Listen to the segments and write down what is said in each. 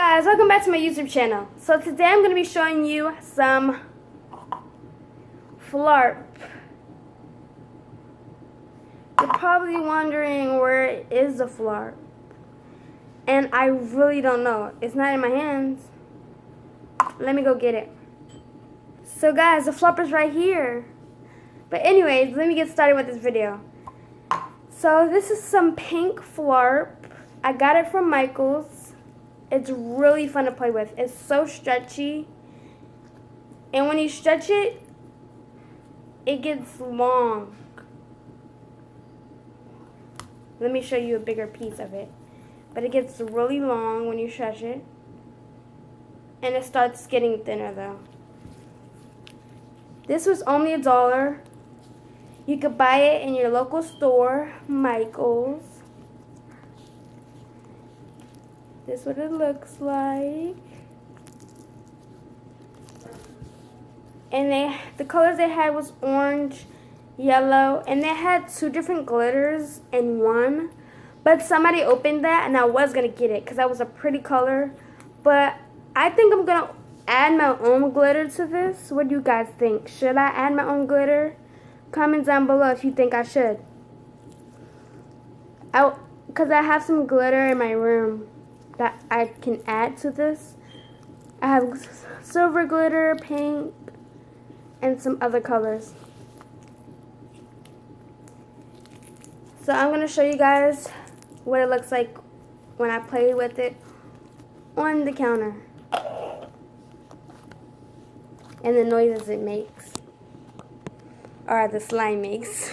Guys, welcome back to my YouTube channel. So today I'm going to be showing you some flarp. You're probably wondering where is the flarp, and I really don't know. It's not in my hands. Let me go get it. So guys, the flarp is right here. But anyways, let me get started with this video. So this is some pink flarp. I got it from Michael's. It's really fun to play with. It's so stretchy. And when you stretch it, it gets long. Let me show you a bigger piece of it. But it gets really long when you stretch it. And it starts getting thinner though. This was only $1. You could buy it in your local store, Michael's. This is what it looks like. And the colors they had was orange, yellow, and they had 2 different glitters in one. But somebody opened that and I was going to get it because that was a pretty color. But I think I'm going to add my own glitter to this. What do you guys think? Should I add my own glitter? Comment down below if you think I should. Because I have some glitter in my room that I can add to this. I have silver glitter, pink, and some other colors. So I'm going to show you guys what it looks like when I play with it on the counter. And the noises it makes. Or the slime makes.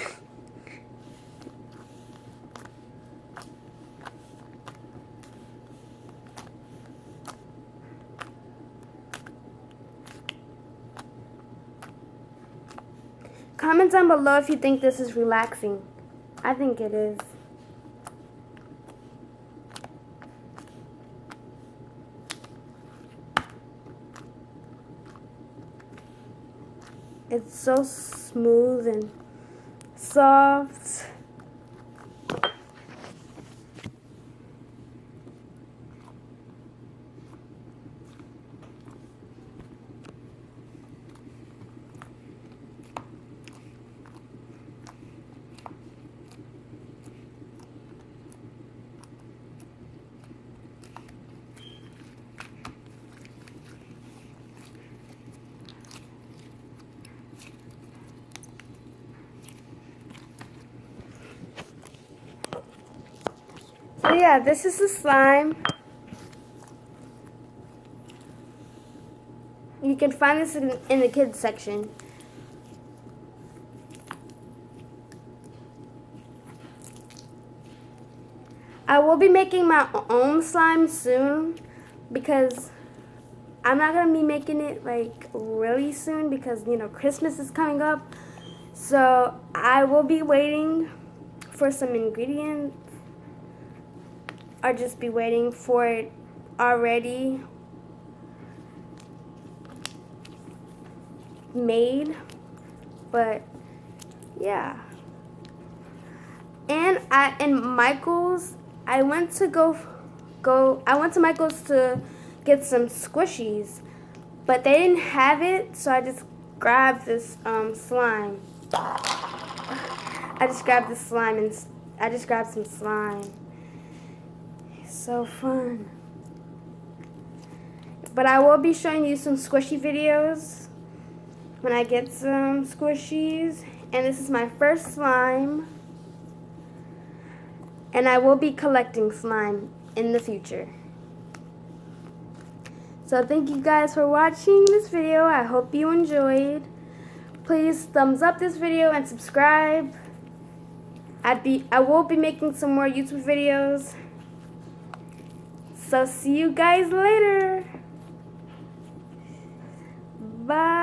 Comment down below if you think this is relaxing. I think it is. It's so smooth and soft. So yeah, this is the slime. You can find this in the kids section. I will be making my own slime soon because I'm not going to be making it like really soon because, you know, Christmas is coming up. So I will be waiting for some ingredients. Or just be waiting for it already made. But yeah. And in Michael's, I went to Michael's to get some squishies, but they didn't have it, so I just grabbed this slime. I just grabbed this slime and I just grabbed some slime. So fun. But I will be showing you some squishy videos when I get some squishies. And this is my first slime. And I will be collecting slime in the future. So thank you guys for watching this video. I hope you enjoyed. Please thumbs up this video and subscribe. I will be making some more YouTube videos. So see you guys later. Bye.